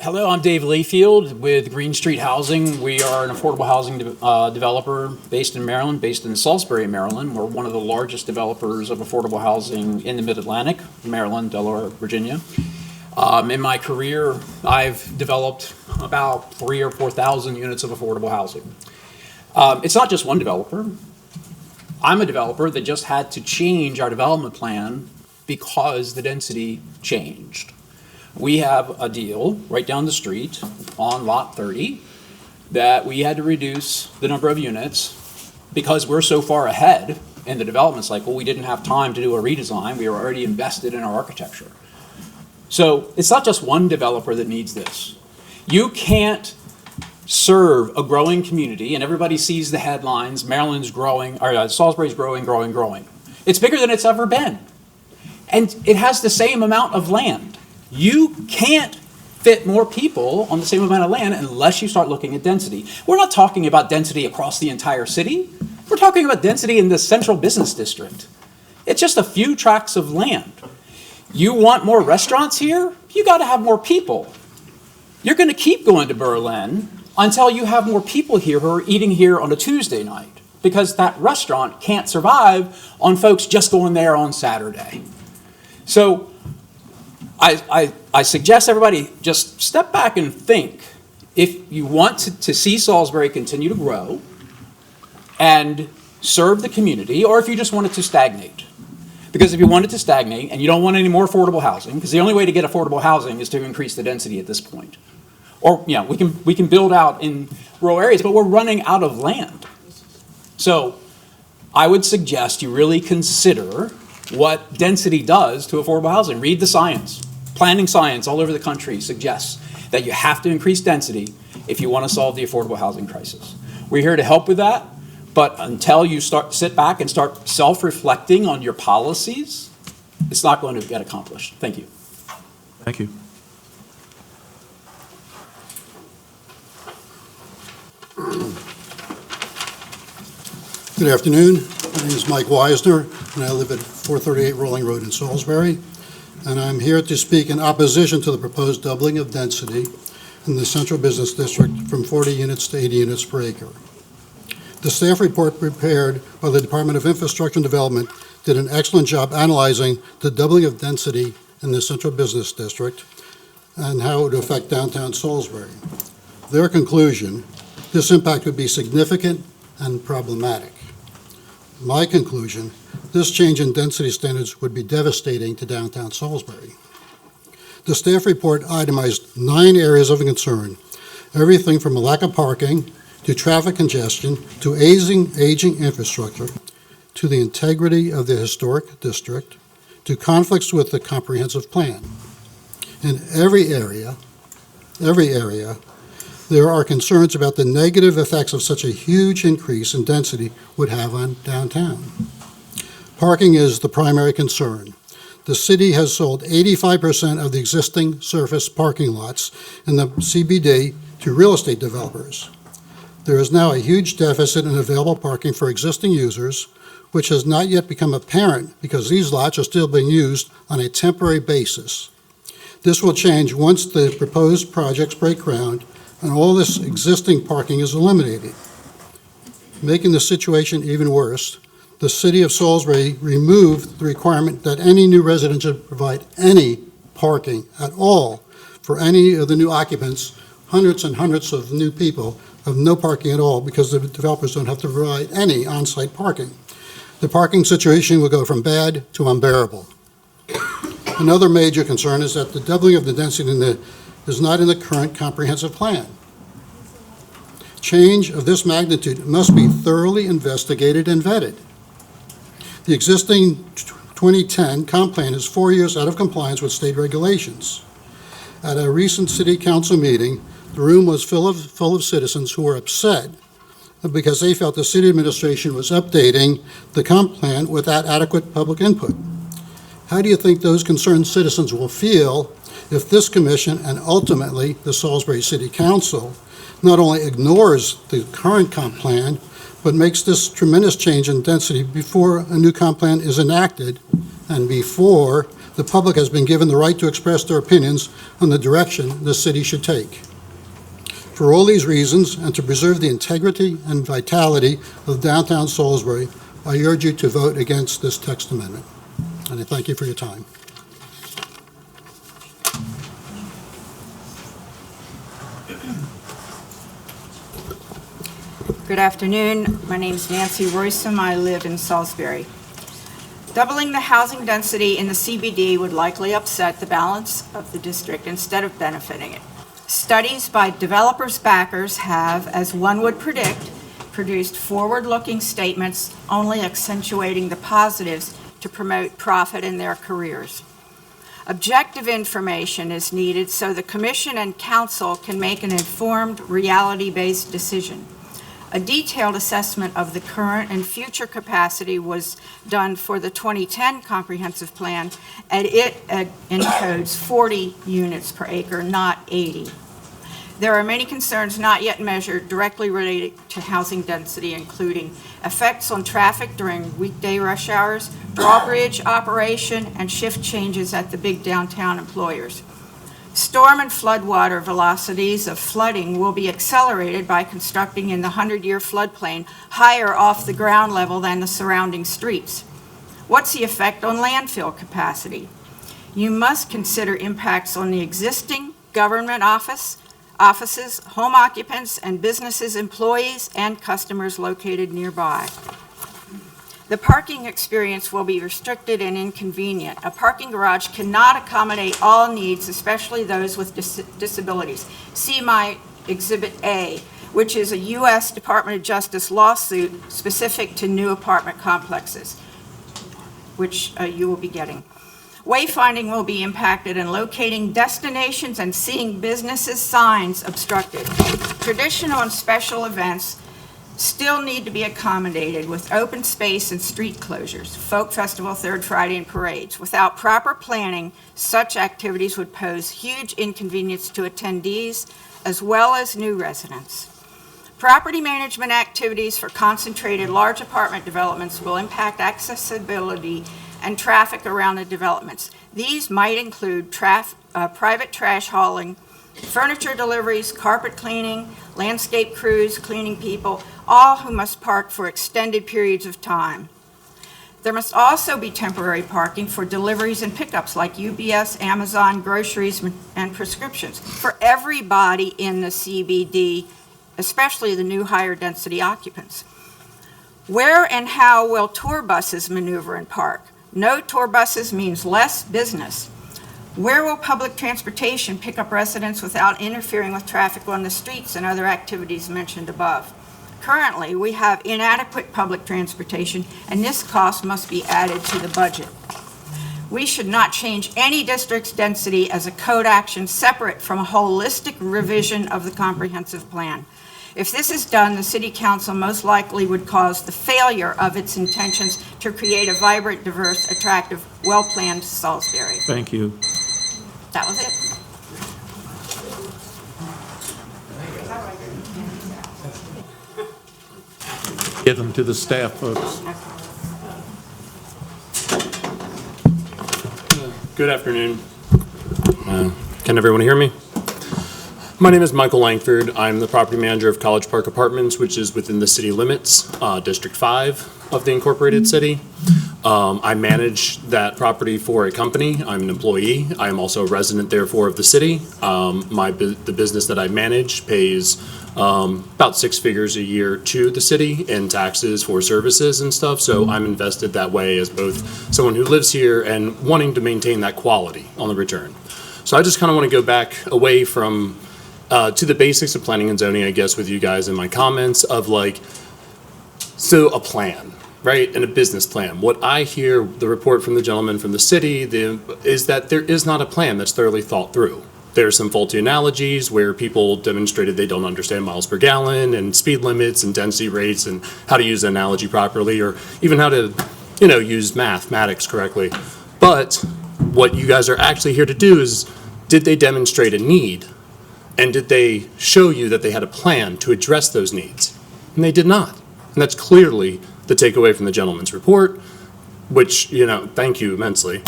Hello, I'm Dave Layfield with Green Street Housing. We are an affordable housing developer based in Maryland, based in Salisbury, Maryland. We're one of the largest developers of affordable housing in the Mid-Atlantic, Maryland, Delaware, Virginia. In my career, I've developed about 3,000 or 4,000 units of affordable housing. It's not just one developer. I'm a developer that just had to change our development plan because the density changed. We have a deal right down the street on lot 30 that we had to reduce the number of units because we're so far ahead in the development cycle. We didn't have time to do a redesign. We were already invested in our architecture. So it's not just one developer that needs this. You can't serve a growing community, and everybody sees the headlines, Maryland's growing, or Salisbury's growing, growing, growing. It's bigger than it's ever been. And it has the same amount of land. You can't fit more people on the same amount of land unless you start looking at density. We're not talking about density across the entire city. We're talking about density in the central business district. It's just a few tracts of land. You want more restaurants here? You got to have more people. You're going to keep going to Berlin until you have more people here who are eating here on a Tuesday night, because that restaurant can't survive on folks just going there on Saturday. So I suggest everybody just step back and think. If you want to see Salisbury continue to grow and serve the community, or if you just want it to stagnate. Because if you want it to stagnate and you don't want any more affordable housing, because the only way to get affordable housing is to increase the density at this point. Or, you know, we can build out in rural areas, but we're running out of land. So I would suggest you really consider what density does to affordable housing. Read the science. Planning science all over the country suggests that you have to increase density if you want to solve the affordable housing crisis. We're here to help with that, but until you sit back and start self-reflecting on your policies, it's not going to get accomplished. Thank you. Thank you. Good afternoon. My name is Mike Weisner, and I live at 438 Rolling Road in Salisbury. And I'm here to speak in opposition to the proposed doubling of density in the central business district from 40 units to 80 units per acre. The staff report prepared by the Department of Infrastructure and Development did an excellent job analyzing the doubling of density in the central business district and how it would affect downtown Salisbury. Their conclusion, this impact would be significant and problematic. My conclusion, this change in density standards would be devastating to downtown Salisbury. The staff report itemized 9 areas of concern, everything from a lack of parking, to traffic congestion, to aging infrastructure, to the integrity of the historic district, to conflicts with the comprehensive plan. In every area, there are concerns about the negative effects of such a huge increase in density would have on downtown. Parking is the primary concern. The city has sold 85% of the existing surface parking lots in the CBD to real estate developers. There is now a huge deficit in available parking for existing users, which has not yet become apparent because these lots are still being used on a temporary basis. This will change once the proposed projects break ground and all this existing parking is eliminated. Making the situation even worse, the city of Salisbury removed the requirement that any new resident should provide any parking at all for any of the new occupants. Hundreds and hundreds of new people have no parking at all because the developers don't have to provide any on-site parking. The parking situation will go from bad to unbearable. Another major concern is that the doubling of the density is not in the current comprehensive plan. Change of this magnitude must be thoroughly investigated and vetted. The existing 2010 comp plan is 4 years out of compliance with state regulations. At a recent city council meeting, the room was full of citizens who were upset because they felt the city administration was updating the comp plan without adequate public input. How do you think those concerned citizens will feel if this commission and ultimately the Salisbury City Council not only ignores the current comp plan, but makes this tremendous change in density before a new comp plan is enacted and before the public has been given the right to express their opinions on the direction the city should take. For all these reasons, and to preserve the integrity and vitality of downtown Salisbury, I urge you to vote against this text amendment. And I thank you for your time. Good afternoon. My name is Nancy Royston. I live in Salisbury. Doubling the housing density in the CBD would likely upset the balance of the district instead of benefiting it. Studies by developers' backers have, as one would predict, produced forward-looking statements only accentuating the positives to promote profit in their careers. Objective information is needed so the Commission and Council can make an informed, reality-based decision. A detailed assessment of the current and future capacity was done for the 2010 comprehensive plan, and it encodes 40 units per acre, not 80. There are many concerns not yet measured directly related to housing density, including effects on traffic during weekday rush hours, drawbridge operation, and shift changes at the big downtown employers. Storm and floodwater velocities of flooding will be accelerated by constructing in the 100-year floodplain higher off the ground level than the surrounding streets. What's the effect on landfill capacity? You must consider impacts on the existing government offices, home occupants, and businesses, employees, and customers located nearby. The parking experience will be restricted and inconvenient. A parking garage cannot accommodate all needs, especially those with disabilities. See my Exhibit A, which is a U.S. Department of Justice lawsuit specific to new apartment complexes, which you will be getting. Wayfinding will be impacted, and locating destinations and seeing businesses' signs obstructed. Traditional and special events still need to be accommodated with open space and street closures, folk festival, third Friday, and parades. Without proper planning, such activities would pose huge inconvenience to attendees as well as new residents. Property management activities for concentrated large apartment developments will impact accessibility and traffic around the developments. These might include private trash hauling, furniture deliveries, carpet cleaning, landscape crews, cleaning people, all who must park for extended periods of time. There must also be temporary parking for deliveries and pickups like UPS, Amazon, groceries, and prescriptions for everybody in the CBD, especially the new higher density occupants. Where and how will tour buses maneuver and park? No tour buses means less business. Where will public transportation pick up residents without interfering with traffic on the streets and other activities mentioned above? Currently, we have inadequate public transportation, and this cost must be added to the budget. We should not change any district's density as a code action separate from a holistic revision of the comprehensive plan. If this is done, the City Council most likely would cause the failure of its intentions to create a vibrant, diverse, attractive, well-planned Salisbury. Thank you. That was it. Give them to the staff, folks. Good afternoon. Can everyone hear me? My name is Michael Langford. I'm the property manager of College Park Apartments, which is within the city limits, District 5 of the incorporated city. I manage that property for a company. I'm an employee. I am also a resident, therefore, of the city. The business that I manage pays about 6 figures a year to the city in taxes for services and stuff. So I'm invested that way as both someone who lives here and wanting to maintain that quality on the return. So I just kind of want to go back away from to the basics of planning and zoning, I guess, with you guys in my comments of like, so a plan. Right, and a business plan. What I hear, the report from the gentleman from the city, is that there is not a plan that's thoroughly thought through. There are some faulty analogies where people demonstrated they don't understand miles per gallon and speed limits and density rates and how to use an analogy properly, or even how to, use mathematics correctly. But what you guys are actually here to do is, did they demonstrate a need? And did they show you that they had a plan to address those needs? And they did not. And that's clearly the takeaway from the gentleman's report, which, thank you immensely.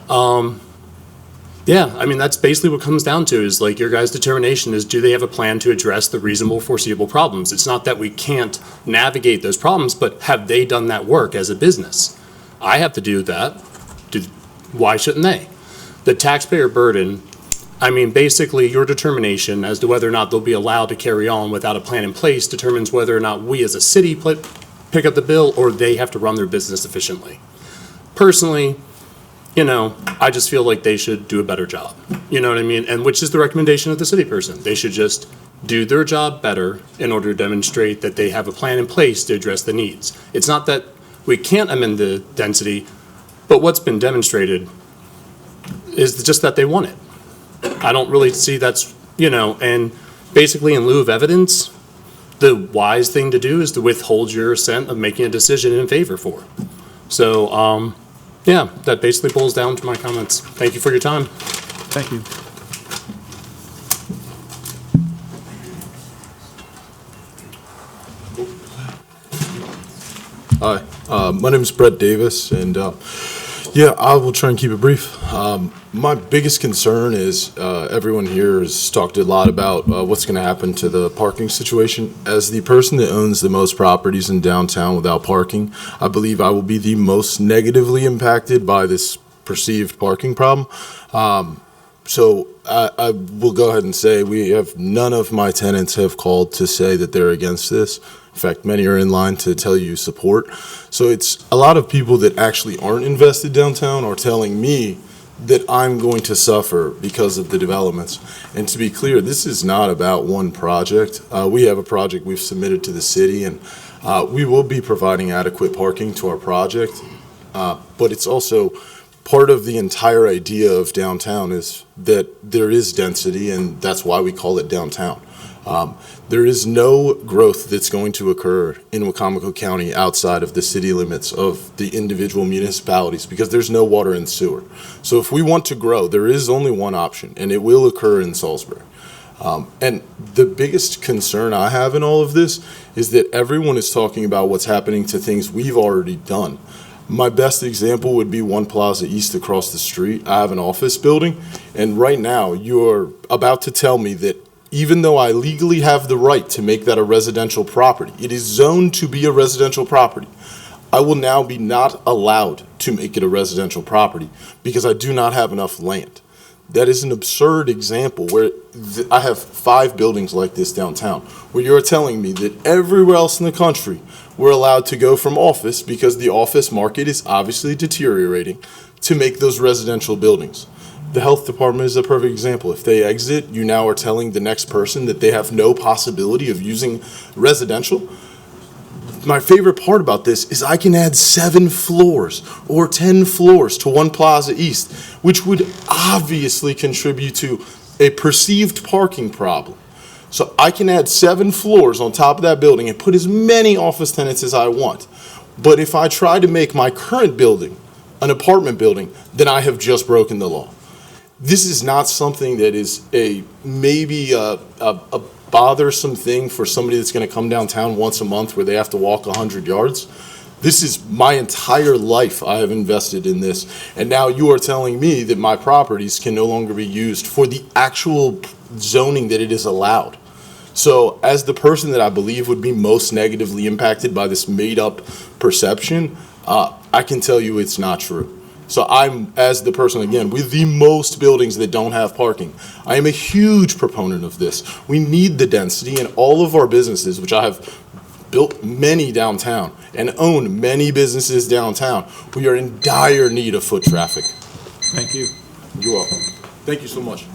Yeah, I mean, that's basically what it comes down to is like your guys' determination is do they have a plan to address the reasonable foreseeable problems? It's not that we can't navigate those problems, but have they done that work as a business? I have to do that. Why shouldn't they? The taxpayer burden, I mean, basically your determination as to whether or not they'll be allowed to carry on without a plan in place determines whether or not we as a city pick up the bill or they have to run their business efficiently. Personally, I just feel like they should do a better job. You know what I mean? And which is the recommendation of the city person. They should just do their job better in order to demonstrate that they have a plan in place to address the needs. It's not that we can't amend the density, but what's been demonstrated is just that they want it. I don't really see and basically in lieu of evidence, the wise thing to do is to withhold your assent of making a decision in favor for. So, yeah, that basically boils down to my comments. Thank you for your time. Thank you. Hi, my name is Brett Davis, and yeah, I will try and keep it brief. My biggest concern is everyone here has talked a lot about what's going to happen to the parking situation. As the person that owns the most properties in downtown without parking, I believe I will be the most negatively impacted by this perceived parking problem. So I will go ahead and say none of my tenants have called to say that they're against this. In fact, many are in line to tell you support. So it's a lot of people that actually aren't invested downtown are telling me that I'm going to suffer because of the developments. And to be clear, this is not about one project. We have a project we've submitted to the city, and we will be providing adequate parking to our project. But it's also part of the entire idea of downtown is that there is density, and that's why we call it downtown. There is no growth that's going to occur in Wicomico County outside of the city limits of the individual municipalities because there's no water and sewer. So if we want to grow, there is only one option, and it will occur in Salisbury. And the biggest concern I have in all of this is that everyone is talking about what's happening to things we've already done. My best example would be One Plaza East across the street. I have an office building, and right now you're about to tell me that even though I legally have the right to make that a residential property, it is zoned to be a residential property, I will now be not allowed to make it a residential property because I do not have enough land. That is an absurd example where I have 5 buildings like this downtown, where you're telling me that everywhere else in the country we're allowed to go from office because the office market is obviously deteriorating to make those residential buildings. The health department is a perfect example. If they exit, you now are telling the next person that they have no possibility of using residential. My favorite part about this is I can add 7 floors or 10 floors to One Plaza East, which would obviously contribute to a perceived parking problem. So I can add 7 floors on top of that building and put as many office tenants as I want. But if I try to make my current building an apartment building, then I have just broken the law. This is not something that is maybe a bothersome thing for somebody that's going to come downtown once a month where they have to walk 100 yards. This is my entire life I have invested in this, and now you are telling me that my properties can no longer be used for the actual zoning that it is allowed. So as the person that I believe would be most negatively impacted by this made-up perception, I can tell you it's not true. So I'm, as the person, again, with the most buildings that don't have parking, I am a huge proponent of this. We need the density, and all of our businesses, which I have built many downtown and own many businesses downtown, we are in dire need of foot traffic. Thank you. You're welcome. Thank you so much.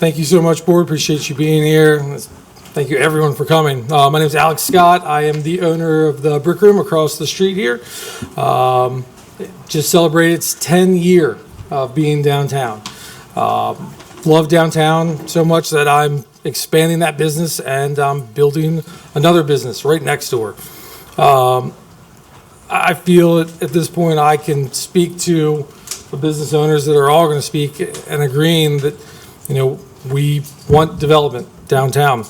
Thank you so much, Board. Appreciate you being here. Thank you, everyone, for coming. My name is Alex Scott. I am the owner of the Brick Room across the street here. Just celebrated its 10th year of being downtown. Love downtown so much that I'm expanding that business, and I'm building another business right next door. I feel at this point I can speak to the business owners that are all going to speak and agreeing that, we want development downtown.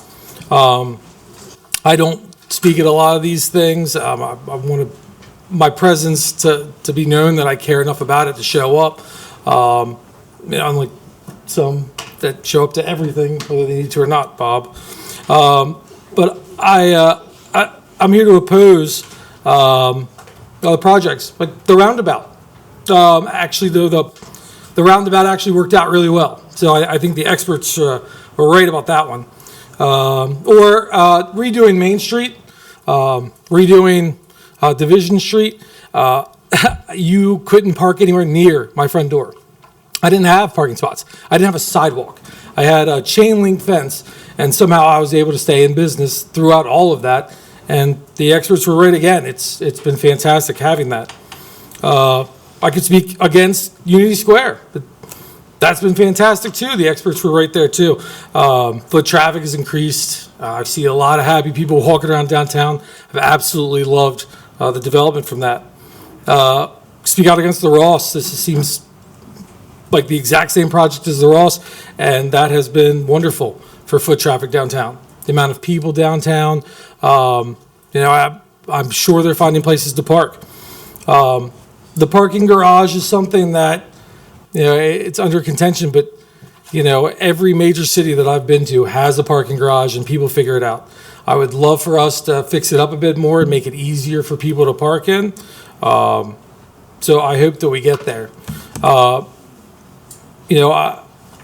I don't speak at a lot of these things. I want my presence to be known, that I care enough about it to show up. Unlike some that show up to everything, whether they need to or not, Bob. But I'm here to oppose other projects, like the roundabout. Actually, the roundabout actually worked out really well. So I think the experts were right about that one. Or redoing Main Street, redoing Division Street. You couldn't park anywhere near my front door. I didn't have parking spots. I didn't have a sidewalk. I had a chain link fence, and somehow I was able to stay in business throughout all of that. And the experts were right again. It's been fantastic having that. I could speak against Unity Square, but that's been fantastic too. The experts were right there too. Foot traffic has increased. I see a lot of happy people walking around downtown. I've absolutely loved the development from that. Speak out against the Ross. This seems like the exact same project as the Ross, and that has been wonderful for foot traffic downtown. The amount of people downtown, I'm sure they're finding places to park. The parking garage is something that, it's under contention, but, every major city that I've been to has a parking garage and people figure it out. I would love for us to fix it up a bit more and make it easier for people to park in. So I hope that we get there. I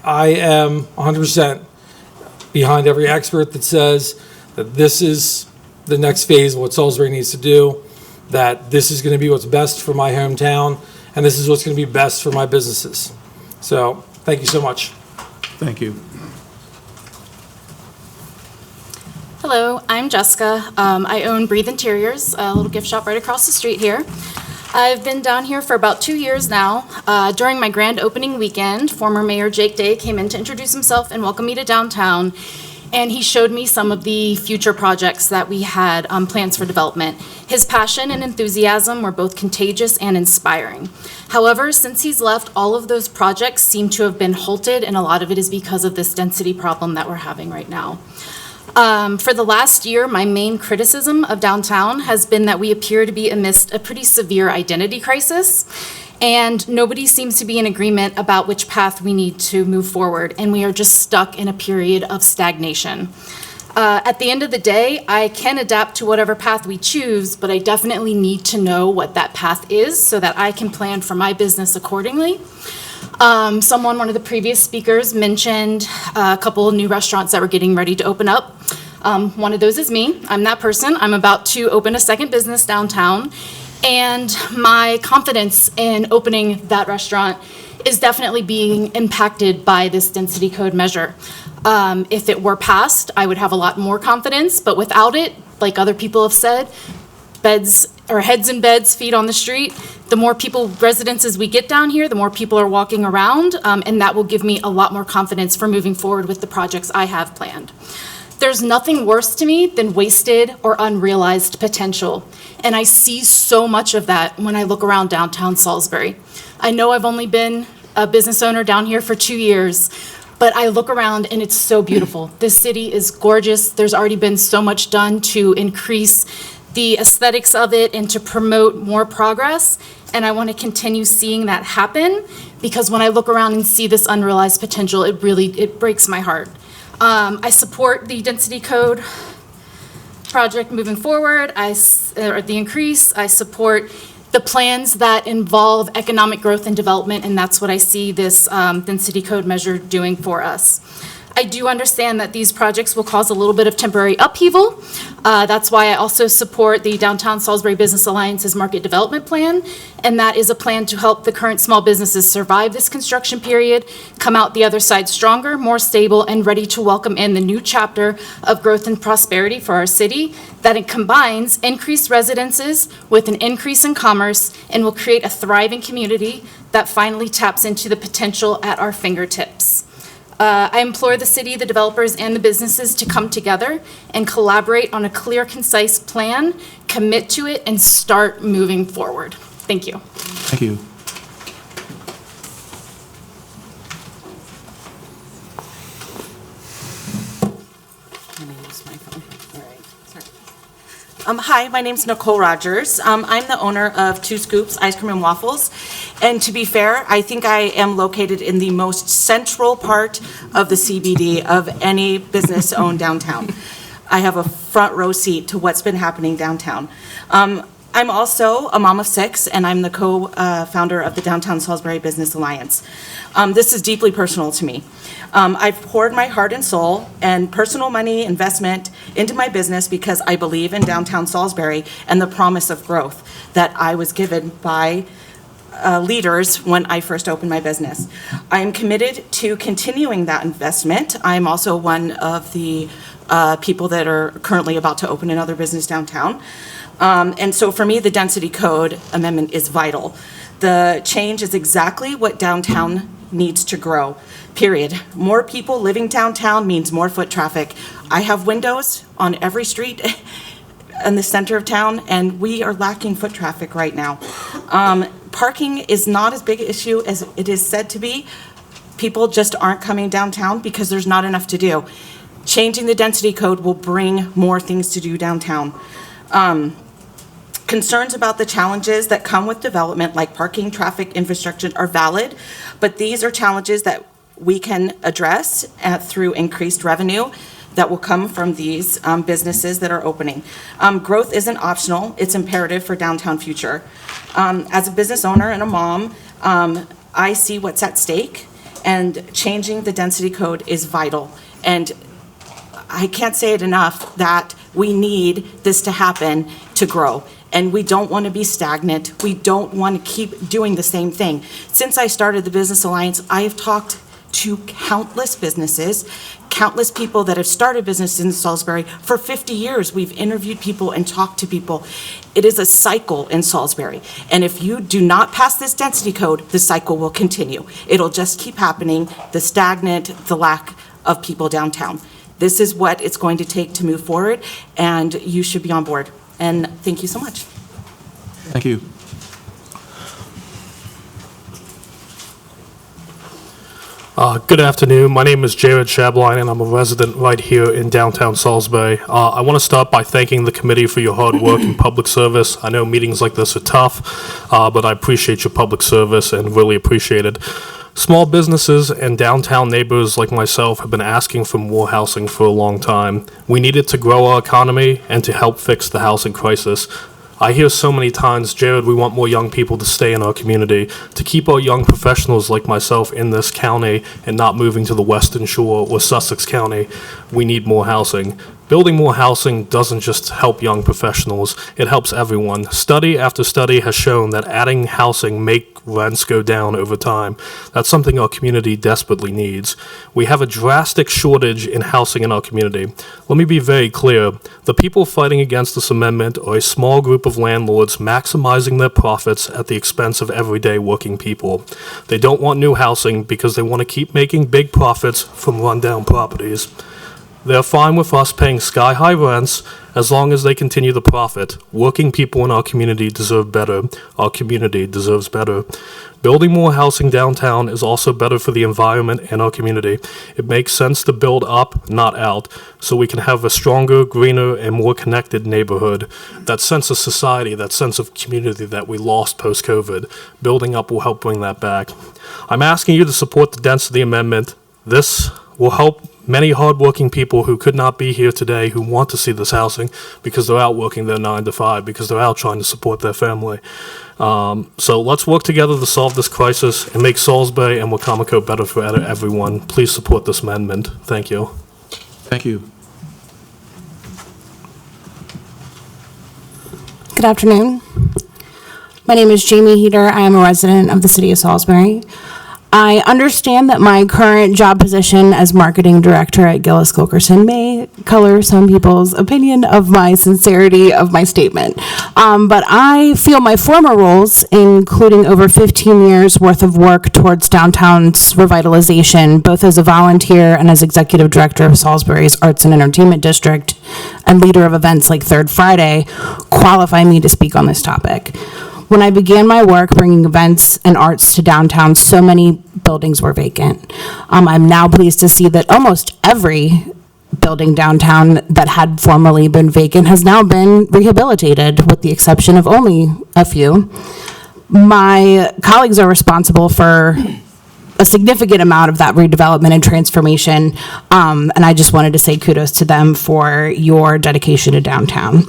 am 100% behind every expert that says that this is the next phase of what Salisbury needs to do, that this is going to be what's best for my hometown, and this is what's going to be best for my businesses. So thank you so much. Thank you. Hello, I'm Jessica. I own Breathe Interiors, a little gift shop right across the street here. I've been down here for about 2 years now. During my grand opening weekend, former Mayor Jake Day came in to introduce himself and welcome me to downtown, and he showed me some of the future projects that we had plans for development. His passion and enthusiasm were both contagious and inspiring. However, since he's left, all of those projects seem to have been halted, and a lot of it is because of this density problem that we're having right now. For the last year, my main criticism of downtown has been that we appear to be amidst a pretty severe identity crisis, and nobody seems to be in agreement about which path we need to move forward, and we are just stuck in a period of stagnation. At the end of the day, I can adapt to whatever path we choose, but I definitely need to know what that path is so that I can plan for my business accordingly. One of the previous speakers mentioned a couple of new restaurants that were getting ready to open up. One of those is me. I'm that person. I'm about to open a second business downtown, and my confidence in opening that restaurant is definitely being impacted by this density code measure. If it were passed, I would have a lot more confidence, but without it, like other people have said, heads in beds, feet on the street. The more residences we get down here, the more people are walking around, and that will give me a lot more confidence for moving forward with the projects I have planned. There's nothing worse to me than wasted or unrealized potential, and I see so much of that when I look around downtown Salisbury. I know I've only been a business owner down here for 2 years, but I look around and it's so beautiful. This city is gorgeous. There's already been so much done to increase the aesthetics of it and to promote more progress, and I want to continue seeing that happen, because when I look around and see this unrealized potential, it breaks my heart. I support the density code project moving forward, or the increase. I support the plans that involve economic growth and development, and that's what I see this density code measure doing for us. I do understand that these projects will cause a little bit of temporary upheaval. That's why I also support the Downtown Salisbury Business Alliance's market development plan, and that is a plan to help the current small businesses survive this construction period, come out the other side stronger, more stable, and ready to welcome in the new chapter of growth and prosperity for our city, that it combines increased residences with an increase in commerce and will create a thriving community that finally taps into the potential at our fingertips. I implore the city, the developers, and the businesses to come together and collaborate on a clear, concise plan, commit to it, and start moving forward. Thank you. Thank you. I'm gonna use my phone. All right, sorry. Hi, my name's Nicole Rogers. I'm the owner of Two Scoops Ice Cream and Waffles. And to be fair, I think I am located in the most central part of the CBD of any business owned downtown. I have a front row seat to what's been happening downtown. I'm also a mom of 6, and I'm the co-founder of the Downtown Salisbury Business Alliance. This is deeply personal to me. I've poured my heart and soul and personal money investment into my business because I believe in downtown Salisbury and the promise of growth that I was given by leaders when I first opened my business. I am committed to continuing that investment. I'm also one of the people that are currently about to open another business downtown. And so for me, the density code amendment is vital. The change is exactly what downtown needs to grow, period. More people living downtown means more foot traffic. I have windows on every street in the center of town, and we are lacking foot traffic right now. Parking is not as big an issue as it is said to be. People just aren't coming downtown because there's not enough to do. Changing the density code will bring more things to do downtown. Concerns about the challenges that come with development, like parking, traffic, infrastructure, are valid, but these are challenges that we can address through increased revenue that will come from these businesses that are opening. Growth isn't optional, it's imperative for downtown future. As a business owner and a mom, I see what's at stake, and changing the density code is vital. And I can't say it enough that we need this to happen to grow. And we don't want to be stagnant. We don't want to keep doing the same thing. Since I started the Business Alliance, I have talked to countless businesses, countless people that have started businesses in Salisbury. For 50 years, we've interviewed people and talked to people. It is a cycle in Salisbury. And if you do not pass this density code, the cycle will continue. It'll just keep happening, the stagnant, the lack of people downtown. This is what it's going to take to move forward, and you should be on board. And thank you so much. Thank you. Good afternoon. My name is Jared Shabline, and I'm a resident right here in downtown Salisbury. I want to start by thanking the committee for your hard work in public service. I know meetings like this are tough, but I appreciate your public service and really appreciate it. Small businesses and downtown neighbors like myself have been asking for more housing for a long time. We need it to grow our economy and to help fix the housing crisis. I hear so many times, Jared, we want more young people to stay in our community, to keep our young professionals like myself in this county and not moving to the Western Shore or Sussex County. We need more housing. Building more housing doesn't just help young professionals, it helps everyone. Study after study has shown that adding housing make rents go down over time. That's something our community desperately needs. We have a drastic shortage in housing in our community. Let me be very clear. The people fighting against this amendment are a small group of landlords maximizing their profits at the expense of everyday working people. They don't want new housing because they want to keep making big profits from rundown properties. They're fine with us paying sky-high rents as long as they continue the profit. Working people in our community deserve better. Our community deserves better. Building more housing downtown is also better for the environment and our community. It makes sense to build up, not out, so we can have a stronger, greener, and more connected neighborhood. That sense of society, that sense of community that we lost post-COVID, building up will help bring that back. I'm asking you to support the density amendment. This will help many hardworking people who could not be here today who want to see this housing because they're out working their 9 to 5, because they're out trying to support their family. So let's work together to solve this crisis and make Salisbury and Wicomico better for everyone. Please support this amendment. Thank you. Thank you. Good afternoon. My name is Jamie Heater. I am a resident of the city of Salisbury. I understand that my current job position as marketing director at Gillis Gilkerson may color some people's opinion of my sincerity of my statement. But I feel my former roles, including over 15 years worth of work towards downtown's revitalization, both as a volunteer and as executive director of Salisbury's Arts and Entertainment District and leader of events like Third Friday, qualify me to speak on this topic. When I began my work bringing events and arts to downtown, so many buildings were vacant. I'm now pleased to see that almost every building downtown that had formerly been vacant has now been rehabilitated, with the exception of only a few. My colleagues are responsible for a significant amount of that redevelopment and transformation, and I just wanted to say kudos to them for your dedication to downtown.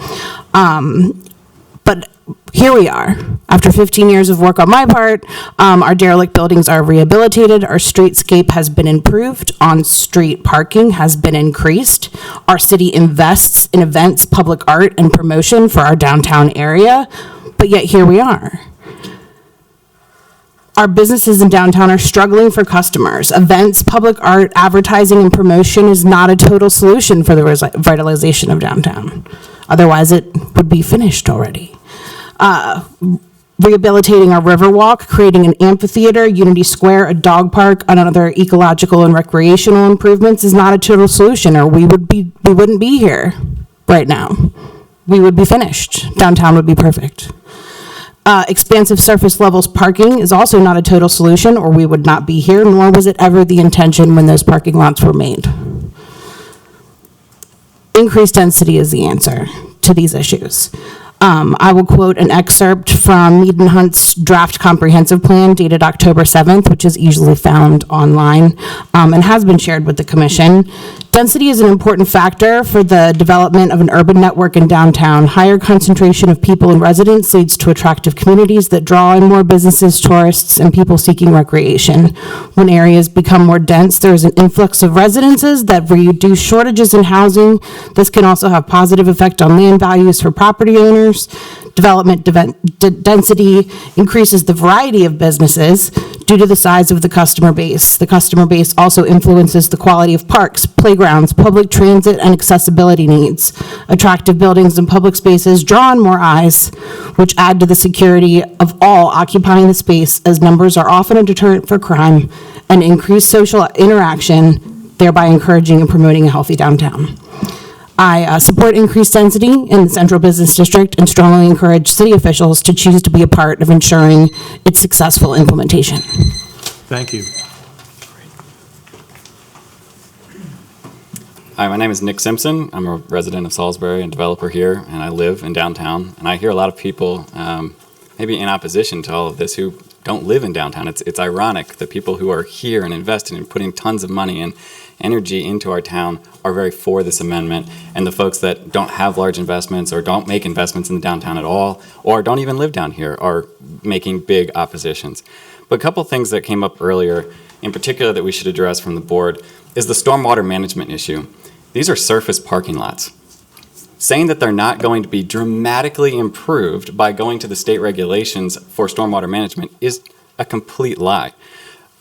But here we are. After 15 years of work on my part, our derelict buildings are rehabilitated, our streetscape has been improved, on-street parking has been increased, our city invests in events, public art, and promotion for our downtown area, but yet here we are. Our businesses in downtown are struggling for customers. Events, public art, advertising, and promotion is not a total solution for the revitalization of downtown. Otherwise, it would be finished already. Rehabilitating our Riverwalk, creating an amphitheater, Unity Square, a dog park, and other ecological and recreational improvements is not a total solution, or we wouldn't be here right now. We would be finished. Downtown would be perfect. Expansive surface levels parking is also not a total solution, or we would not be here, nor was it ever the intention when those parking lots were made. Increased density is the answer to these issues. I will quote an excerpt from Mead and Hunt's draft comprehensive plan dated October 7th, which is easily found online and has been shared with the commission. Density is an important factor for the development of an urban network in downtown. Higher concentration of people and residents leads to attractive communities that draw in more businesses, tourists, and people seeking recreation. When areas become more dense, there is an influx of residences that reduce shortages in housing. This can also have positive effect on land values for property owners. Development density increases the variety of businesses due to the size of the customer base. The customer base also influences the quality of parks, playgrounds, public transit, and accessibility needs. Attractive buildings and public spaces draw in more eyes, which add to the security of all occupying the space, as numbers are often a deterrent for crime, and increase social interaction, thereby encouraging and promoting a healthy downtown. I support increased density in the Central Business District and strongly encourage city officials to choose to be a part of ensuring its successful implementation. Thank you. Hi, my name is Nick Simpson. I'm a resident of Salisbury and developer here, and I live in downtown. And I hear a lot of people, maybe in opposition to all of this, who don't live in downtown. It's ironic that people who are here and investing and putting tons of money and energy into our town are very for this amendment, and the folks that don't have large investments or don't make investments in the downtown at all or don't even live down here are making big oppositions. But a couple things that came up earlier, in particular that we should address from the board, is the stormwater management issue. These are surface parking lots. Saying that they're not going to be dramatically improved by going to the state regulations for stormwater management is a complete lie.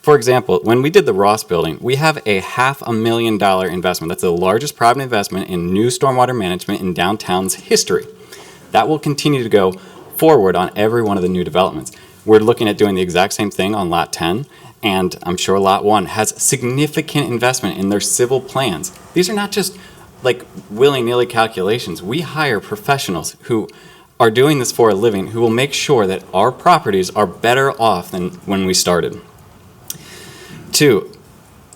For example, when we did the Ross building, we have a $500,000 investment. That's the largest private investment in new stormwater management in downtown's history. That will continue to go forward on every one of the new developments. We're looking at doing the exact same thing on Lot 10, and I'm sure Lot 1 has significant investment in their civil plans. These are not just like willy-nilly calculations. We hire professionals who are doing this for a living, who will make sure that our properties are better off than when we started. Two,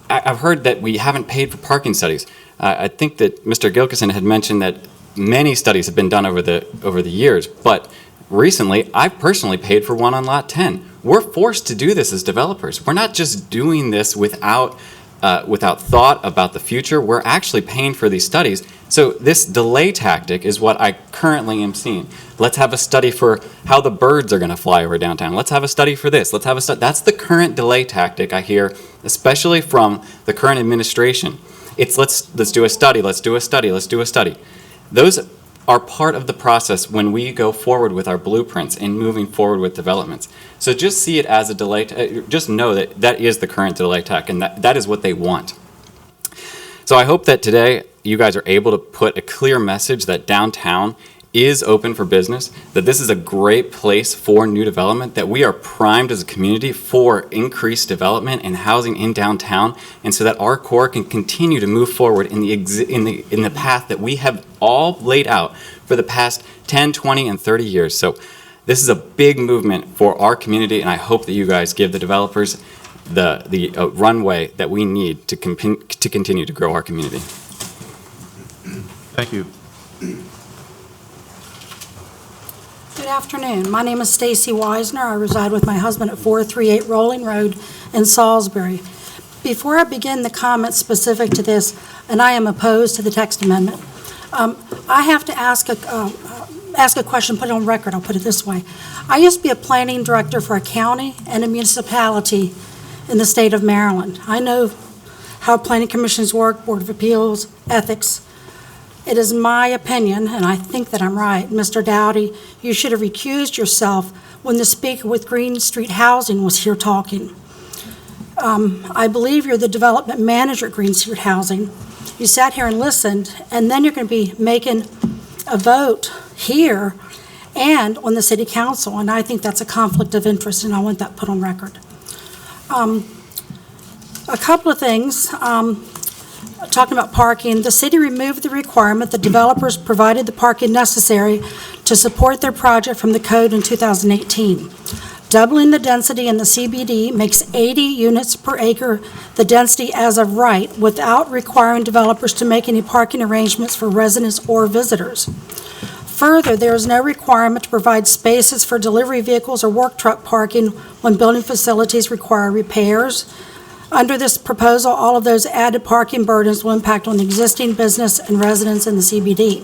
I've heard that we haven't paid for parking studies. I think that Mr. Gilkison had mentioned that many studies have been done over the years, but recently I've personally paid for one on Lot 10. We're forced to do this as developers. We're not just doing this without thought about the future. We're actually paying for these studies. So this delay tactic is what I currently am seeing. Let's have a study for how the birds are going to fly over downtown. Let's have a study for this. Let's have a study. That's the current delay tactic I hear, especially from the current administration. It's let's do a study, let's do a study, let's do a study. Those are part of the process when we go forward with our blueprints and moving forward with developments. So just see it as a delay, just know that that is the current delay tactic, and that is what they want. So I hope that today you guys are able to put a clear message that downtown is open for business, that this is a great place for new development, that we are primed as a community for increased development and housing in downtown, and so that our core can continue to move forward in the path that we have all laid out for the past 10, 20, and 30 years. So this is a big movement for our community, and I hope that you guys give the developers the runway that we need to continue to grow our community. Thank you. Good afternoon. My name is Stacy Weisner. I reside with my husband at 438 Rolling Road in Salisbury. Before I begin the comments specific to this, and I am opposed to the text amendment, I have to ask a question, put it on record, I'll put it this way. I used to be a planning director for a county and a municipality in the state of Maryland. I know how planning commissions work, Board of Appeals, ethics. It is my opinion, and I think that I'm right, Mr. Dowdy, you should have recused yourself when the speaker with Green Street Housing was here talking. I believe you're the development manager at Green Street Housing. You sat here and listened, and then you're going to be making a vote here and on the city council, and I think that's a conflict of interest, and I want that put on record. A couple of things. Talking about parking, the city removed the requirement that developers provided the parking necessary to support their project from the code in 2018. Doubling the density in the CBD makes 80 units per acre the density as of right without requiring developers to make any parking arrangements for residents or visitors. Further, there is no requirement to provide spaces for delivery vehicles or work truck parking when building facilities require repairs. Under this proposal, all of those added parking burdens will impact on the existing business and residents in the CBD.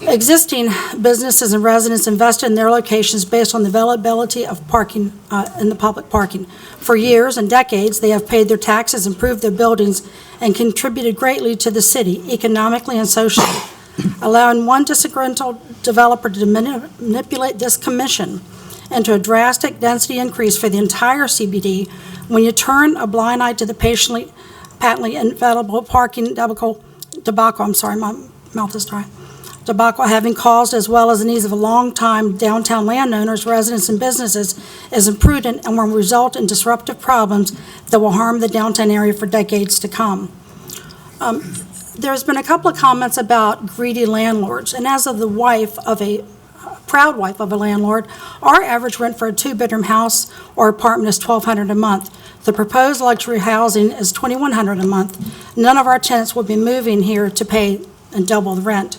Existing businesses and residents invested in their locations based on the availability of parking in the public parking. For years and decades, they have paid their taxes, improved their buildings, and contributed greatly to the city, economically and socially. Allowing one disgruntled developer to manipulate this commission into a drastic density increase for the entire CBD, when you turn a blind eye to the patently infallible parking debacle, I'm sorry, my mouth is dry, debacle having caused as well as the needs of a long-time downtown landowners, residents, and businesses is imprudent and will result in disruptive problems that will harm the downtown area for decades to come. There's been a couple of comments about greedy landlords, and as of the proud wife of a landlord, our average rent for a two-bedroom house or apartment is $1,200 a month. The proposed luxury housing is $2,100 a month. None of our tenants will be moving here to pay and double the rent.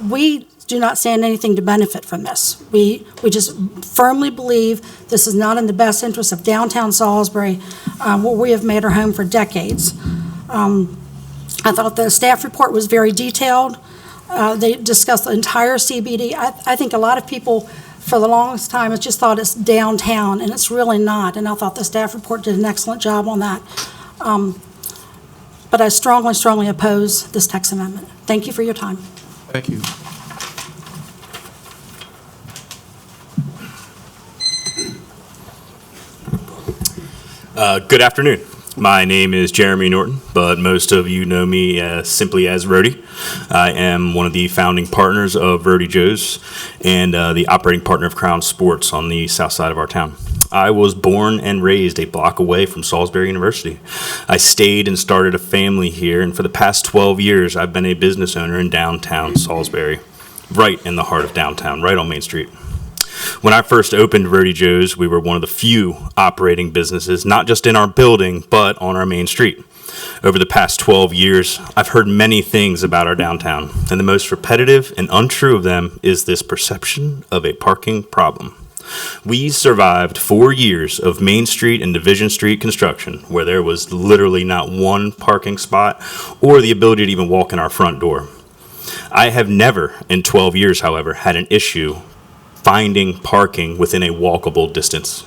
We do not stand anything to benefit from this. We just firmly believe this is not in the best interest of downtown Salisbury, where we have made our home for decades. I thought the staff report was very detailed. They discussed the entire CBD. I think a lot of people, for the longest time, have just thought it's downtown, and it's really not. And I thought the staff report did an excellent job on that. But I strongly, strongly oppose this text amendment. Thank you for your time. Thank you. Good afternoon. My name is Jeremy Norton, but most of you know me simply as Rody. I am one of the founding partners of Rody Joe's and the operating partner of Crown Sports on the south side of our town. I was born and raised a block away from Salisbury University. I stayed and started a family here, and for the past 12 years, I've been a business owner in downtown Salisbury, right in the heart of downtown, right on Main Street. When I first opened Rody Joe's, we were one of the few operating businesses, not just in our building, but on our main street. Over the past 12 years, I've heard many things about our downtown, and the most repetitive and untrue of them is this perception of a parking problem. We survived 4 years of Main Street and Division Street construction, where there was literally not one parking spot or the ability to even walk in our front door. I have never, in 12 years, however, had an issue finding parking within a walkable distance.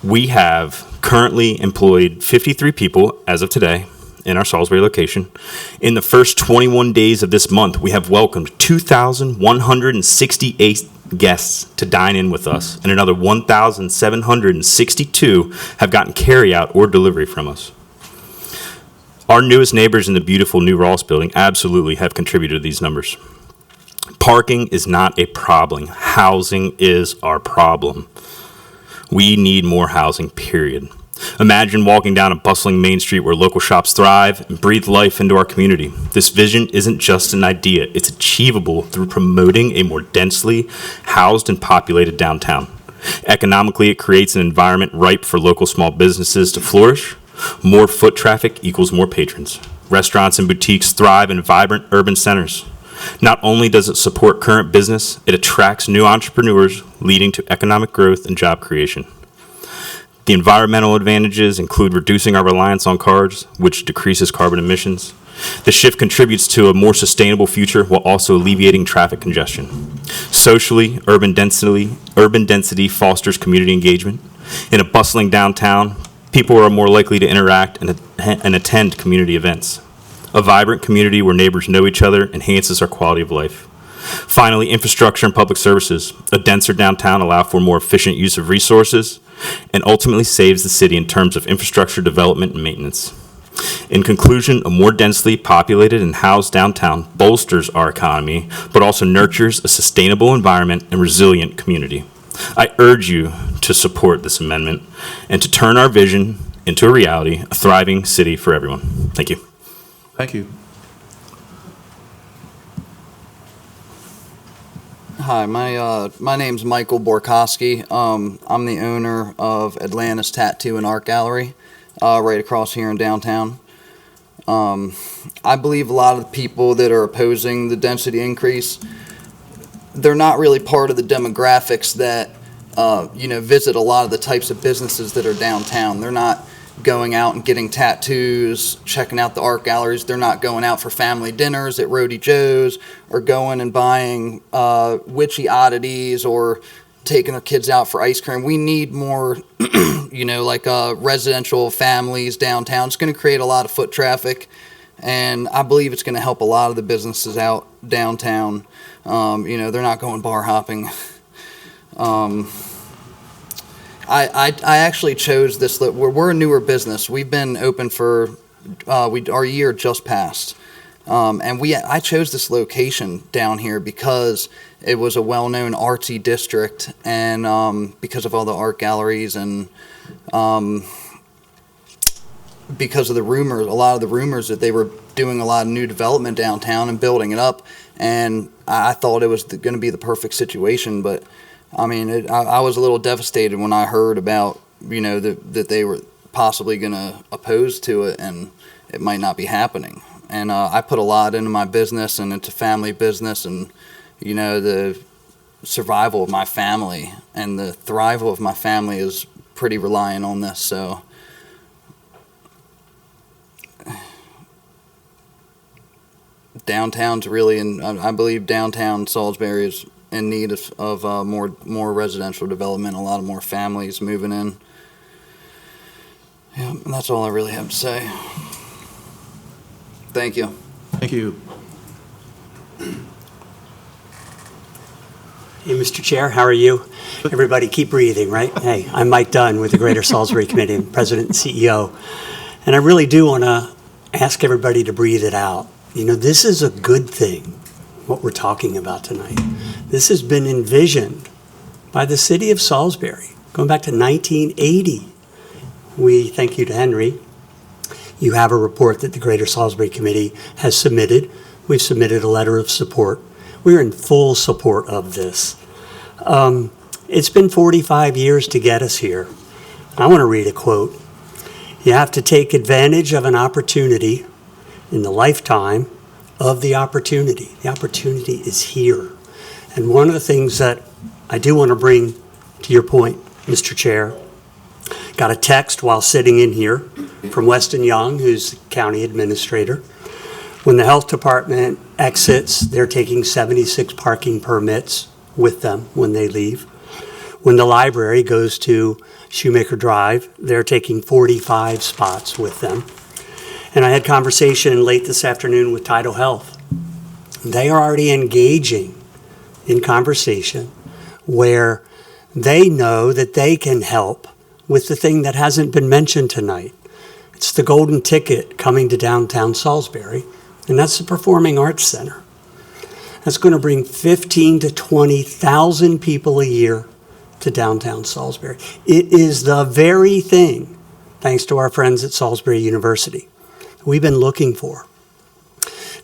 We have currently employed 53 people as of today in our Salisbury location. In the first 21 days of this month, we have welcomed 2,168 guests to dine in with us, and another 1,762 have gotten carry-out or delivery from us. Our newest neighbors in the beautiful new Ross building absolutely have contributed to these numbers. Parking is not a problem. Housing is our problem. We need more housing, period. Imagine walking down a bustling Main Street where local shops thrive and breathe life into our community. This vision isn't just an idea. It's achievable through promoting a more densely housed and populated downtown. Economically, it creates an environment ripe for local small businesses to flourish. More foot traffic equals more patrons. restaurants and boutiques thrive in vibrant urban centers. Not only does it support current business, it attracts new entrepreneurs, leading to economic growth and job creation. The environmental advantages include reducing our reliance on cars, which decreases carbon emissions. The shift contributes to a more sustainable future while also alleviating traffic congestion. Socially, urban density fosters community engagement. In a bustling downtown, people are more likely to interact and attend community events. A vibrant community where neighbors know each other enhances our quality of life. Finally, infrastructure and public services. A denser downtown allows for more efficient use of resources and ultimately saves the city in terms of infrastructure development and maintenance. In conclusion, a more densely populated and housed downtown bolsters our economy, but also nurtures a sustainable environment and resilient community. I urge you to support this amendment and to turn our vision into a reality, a thriving city for everyone. Thank you. Thank you. Hi, my name's Michael Borkowski. I'm the owner of Atlantis Tattoo and Art Gallery, right across here in downtown. I believe a lot of the people that are opposing the density increase, they're not really part of the demographics that, visit a lot of the types of businesses that are downtown. They're not going out and getting tattoos, checking out the art galleries. They're not going out for family dinners at Rody Joe's or going and buying witchy oddities or taking their kids out for ice cream. We need more, residential families downtown. It's going to create a lot of foot traffic, and I believe it's going to help a lot of the businesses out downtown. They're not going bar hopping. I actually chose this. We're a newer business. We've been open for our year just passed, and I chose this location down here because it was a well-known artsy district, and because of all the art galleries and because of a lot of the rumors that they were doing a lot of new development downtown and building it up, and I thought it was going to be the perfect situation, but. I mean, I was a little devastated when I heard about, that they were possibly going to oppose to it and it might not be happening. And I put a lot into my business and into family business and, the survival of my family and the thrival of my family is pretty reliant on this. So downtown's really, I believe downtown Salisbury is in need of more residential development, a lot of more families moving in. Yeah, and that's all I really have to say. Thank you. Thank you. Hey, Mr. Chair, how are you? Everybody keep breathing, right? Hey, I'm Mike Dunn with the Greater Salisbury Committee, I'm President and CEO. And I really do want to ask everybody to breathe it out. This is a good thing, what we're talking about tonight. This has been envisioned by the city of Salisbury, going back to 1980. We thank you to Henry. You have a report that the Greater Salisbury Committee has submitted. We've submitted a letter of support. We're in full support of this. It's been 45 years to get us here. I want to read a quote. You have to take advantage of an opportunity in the lifetime of the opportunity. The opportunity is here. And one of the things that I do want to bring to your point, Mr. Chair, got a text while sitting in here from Weston Young, who's the county administrator. When the health department exits, they're taking 76 parking permits with them when they leave. When the library goes to Shoemaker Drive, they're taking 45 spots with them. And I had conversation late this afternoon with Tidal Health. They are already engaging in conversation where they know that they can help with the thing that hasn't been mentioned tonight. It's the golden ticket coming to downtown Salisbury, and that's the Performing Arts Center. That's going to bring 15 to 20,000 people a year to downtown Salisbury. It is the very thing, thanks to our friends at Salisbury University, we've been looking for.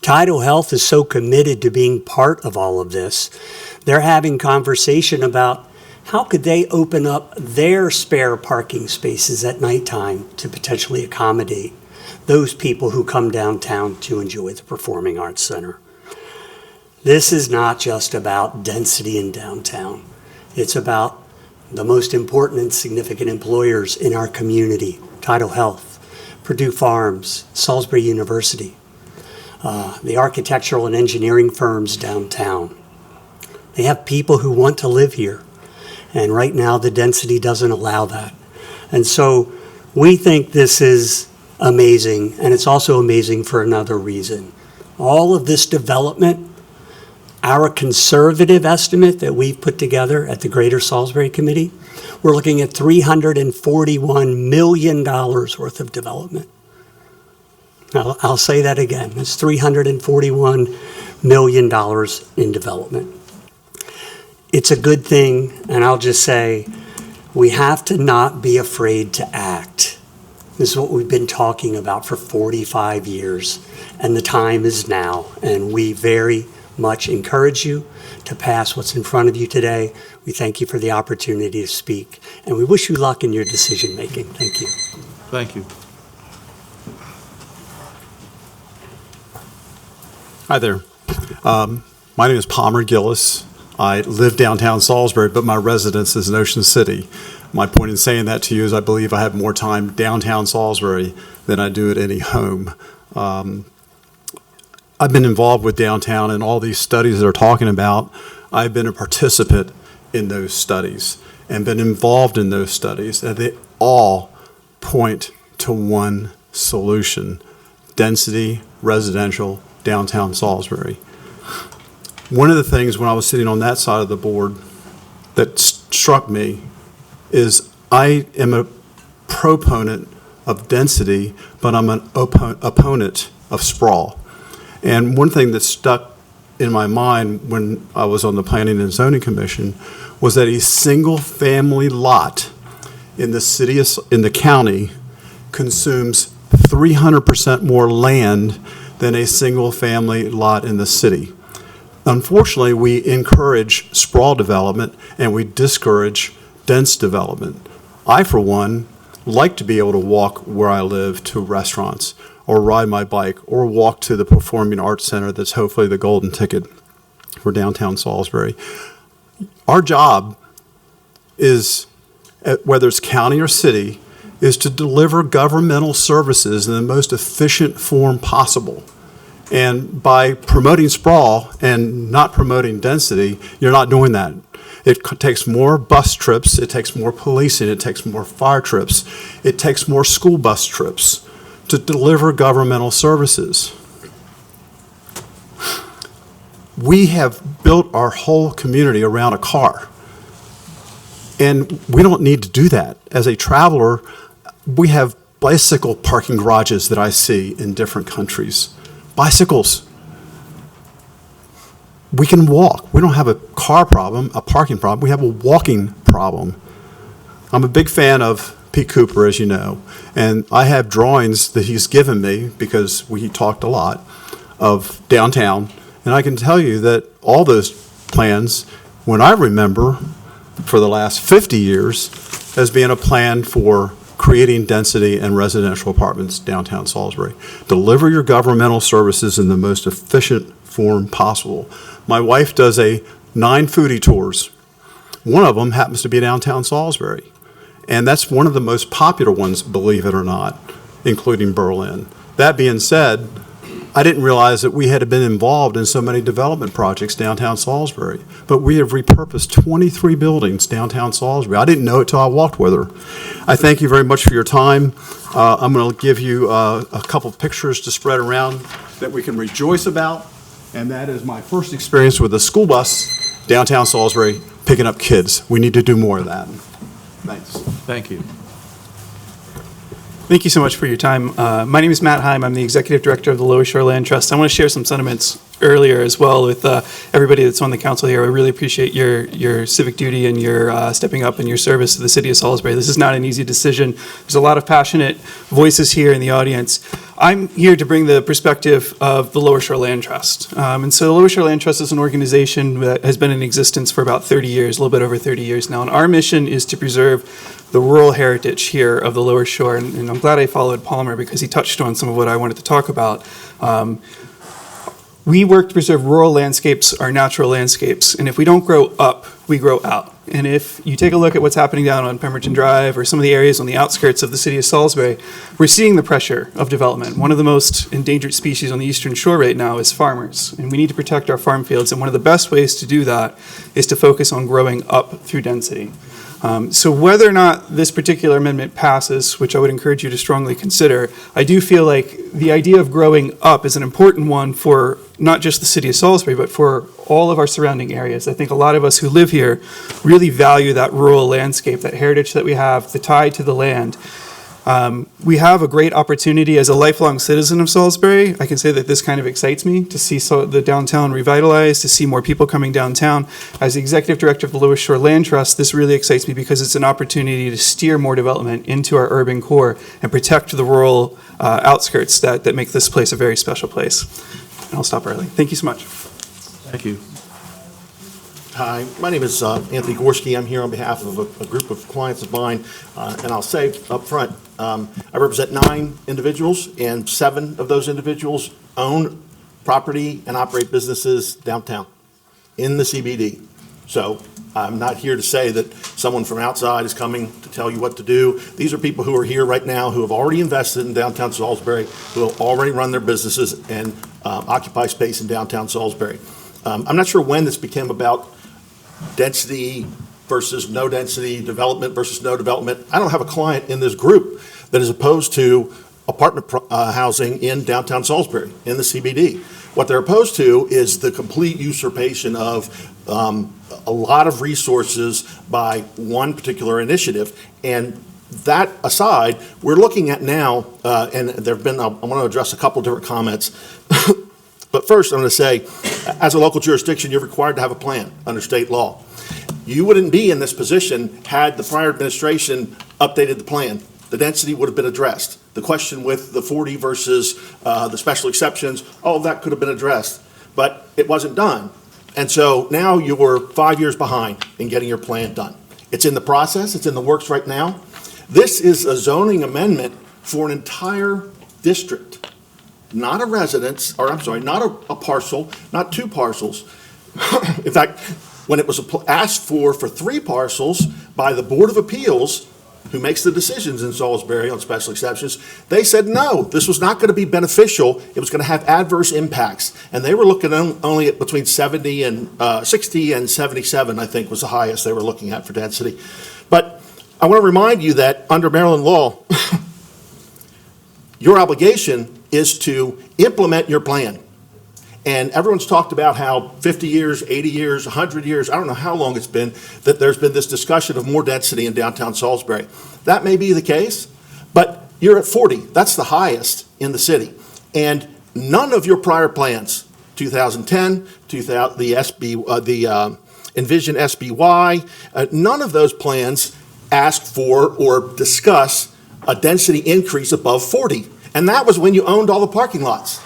Tidal Health is so committed to being part of all of this. They're having conversation about how could they open up their spare parking spaces at nighttime to potentially accommodate those people who come downtown to enjoy the Performing Arts Center. This is not just about density in downtown. It's about the most important and significant employers in our community, Tidal Health, Purdue Farms, Salisbury University, the architectural and engineering firms downtown. They have people who want to live here, and right now the density doesn't allow that. And so we think this is amazing, and it's also amazing for another reason. All of this development, our conservative estimate that we've put together at the Greater Salisbury Committee, we're looking at $341 million worth of development. I'll say that again. It's $341 million in development. It's a good thing, and I'll just say, we have to not be afraid to act. This is what we've been talking about for 45 years, and the time is now, and we very much encourage you to pass what's in front of you today. We thank you for the opportunity to speak, and we wish you luck in your decision-making. Thank you. Thank you. Hi there. My name is Palmer Gillis. I live downtown Salisbury, but my residence is in Ocean City. My point in saying that to you is I believe I have more time downtown Salisbury than I do at any home. I've been involved with downtown and all these studies that are talking about. I've been a participant in those studies and been involved in those studies, and they all point to one solution: density, residential, downtown Salisbury. One of the things when I was sitting on that side of the board that struck me is I am a proponent of density, but I'm an opponent of sprawl. And one thing that stuck in my mind when I was on the Planning and Zoning Commission was that a single-family lot in the county consumes 300% more land than a single-family lot in the city. Unfortunately, we encourage sprawl development and we discourage dense development. I, for one, like to be able to walk where I live to restaurants, or ride my bike, or walk to the Performing Arts Center that's hopefully the golden ticket for downtown Salisbury. Our job is, whether it's county or city, is to deliver governmental services in the most efficient form possible. And by promoting sprawl and not promoting density, you're not doing that. It takes more bus trips, it takes more policing, it takes more fire trips, it takes more school bus trips to deliver governmental services. We have built our whole community around a car. And we don't need to do that. As a traveler, we have bicycle parking garages that I see in different countries. Bicycles. We can walk. We don't have a car problem, a parking problem. We have a walking problem. I'm a big fan of Pete Cooper, as you know, and I have drawings that he's given me because we talked a lot of downtown, and I can tell you that all those plans, when I remember for the last 50 years, as being a plan for creating density and residential apartments downtown Salisbury. Deliver your governmental services in the most efficient form possible. My wife does 9 foodie tours. One of them happens to be downtown Salisbury. And that's one of the most popular ones, believe it or not, including Berlin. That being said, I didn't realize that we had been involved in so many development projects downtown Salisbury, but we have repurposed 23 buildings downtown Salisbury. I didn't know it till I walked with her. I thank you very much for your time. I'm going to give you a couple pictures to spread around that we can rejoice about, and that is my first experience with a school bus downtown Salisbury picking up kids. We need to do more of that. Thanks. Thank you. Thank you so much for your time. My name is Matt Heim. I'm the Executive Director of the Lower Shore Land Trust. I want to share some sentiments earlier as well with everybody that's on the council here. I really appreciate your civic duty and your stepping up and your service to the city of Salisbury. This is not an easy decision. There's a lot of passionate voices here in the audience. I'm here to bring the perspective of the Lower Shore Land Trust. And so the Lower Shore Land Trust is an organization that has been in existence for about 30 years, a little bit over 30 years now. And our mission is to preserve the rural heritage here of the Lower Shore. And I'm glad I followed Palmer because he touched on some of what I wanted to talk about. We work to preserve rural landscapes, our natural landscapes. And if we don't grow up, we grow out. And if you take a look at what's happening down on Pemberton Drive or some of the areas on the outskirts of the city of Salisbury, we're seeing the pressure of development. One of the most endangered species on the Eastern Shore right now is farmers. And we need to protect our farm fields. And one of the best ways to do that is to focus on growing up through density. So whether or not this particular amendment passes, which I would encourage you to strongly consider, I do feel like the idea of growing up is an important one for not just the city of Salisbury, but for all of our surrounding areas. I think a lot of us who live here really value that rural landscape, that heritage that we have, the tie to the land. We have a great opportunity as a lifelong citizen of Salisbury. I can say that this kind of excites me to see the downtown revitalized, to see more people coming downtown. As the executive director of the Lower Shore Land Trust, this really excites me because it's an opportunity to steer more development into our urban core and protect the rural outskirts that make this place a very special place. And I'll stop early. Thank you so much. Thank you. Hi, my name is Anthony Gorski. I'm here on behalf of a group of clients of mine, and I'll say up front, I represent 9 individuals, and 7 of those individuals own property and operate businesses downtown in the CBD. So I'm not here to say that someone from outside is coming to tell you what to do. These are people who are here right now who have already invested in downtown Salisbury, who have already run their businesses and occupy space in downtown Salisbury. I'm not sure when this became about density versus no density, development versus no development. I don't have a client in this group that is opposed to apartment housing in downtown Salisbury, in the CBD. What they're opposed to is the complete usurpation of a lot of resources by one particular initiative. And that aside, we're looking at now, and there have been, I want to address a couple different comments. But first, I'm going to say, as a local jurisdiction, you're required to have a plan under state law. You wouldn't be in this position had the prior administration updated the plan. The density would have been addressed. The question with the 40 versus the special exceptions, all of that could have been addressed, but it wasn't done. And so now you're 5 years behind in getting your plan done. It's in the process. It's in the works right now. This is a zoning amendment for an entire district. Not a residence, or I'm sorry, not a parcel, not 2 parcels. In fact, when it was asked for 3 parcels by the Board of Appeals, who makes the decisions in Salisbury on special exceptions, they said no, this was not going to be beneficial. It was going to have adverse impacts. And they were looking only at between 60 and 77, I think, was the highest they were looking at for density. But I want to remind you that under Maryland law, your obligation is to implement your plan. And everyone's talked about how 50 years, 80 years, 100 years, I don't know how long it's been, that there's been this discussion of more density in downtown Salisbury. That may be the case, but you're at 40. That's the highest in the city. And none of your prior plans, 2010, the Envision SBY, none of those plans asked for or discuss a density increase above 40. And that was when you owned all the parking lots.